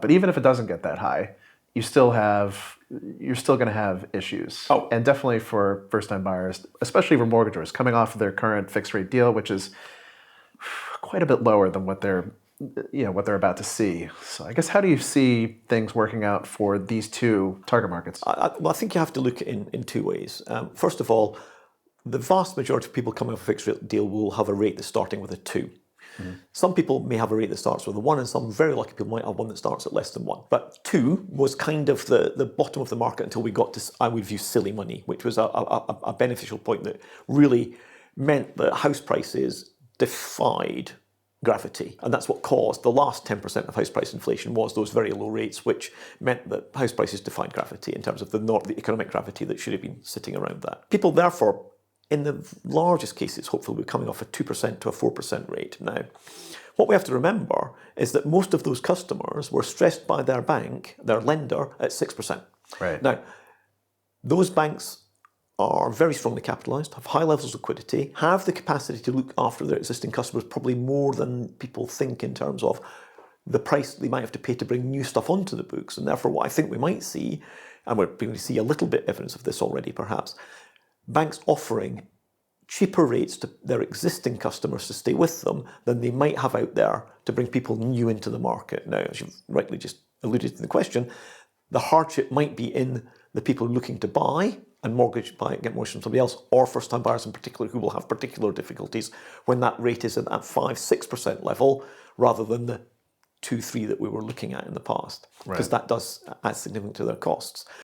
But even if it doesn't get that high, you're still going to have issues. Oh. And definitely for first-time buyers, especially for mortgagors coming off of their current fixed-rate deal, which is quite a bit lower than what they're about to see. So I guess, how do you see things working out for these two target markets? I think you have to look at it in two ways. First of all, the vast majority of people coming off a fixed rate deal will have a rate that's starting with a 2. Mm-hmm. Some people may have a rate that starts with a 1, and some very lucky people might have one that starts at less than 1. But 2 was kind of the bottom of the market until we got to, I would view, silly money, which was a beneficial point that really meant that house prices defied gravity. And that's what caused the last 10% of house price inflation, was those very low rates, which meant that house prices defied gravity in terms of the economic gravity that should have been sitting around that. People, therefore, in the largest cases, hopefully, we're coming off a 2% to a 4% rate. Now, what we have to remember is that most of those customers were stressed by their bank, their lender, at 6%. Right. Now, those banks are very strongly capitalised, have high levels of liquidity, have the capacity to look after their existing customers probably more than people think in terms of the price they might have to pay to bring new stuff onto the books. And therefore, what I think we might see, and we're going to see a little bit evidence of this already perhaps, banks offering cheaper rates to their existing customers to stay with them than they might have out there to bring people new into the market. Now, as you've rightly just alluded to the question, the hardship might be in the people looking to buy and get mortgage from somebody else, or first-time buyers in particular, who will have particular difficulties when that rate is at that 5-6% level rather than the 2-3 that we were looking at in the past, because that does add significantly to their costs.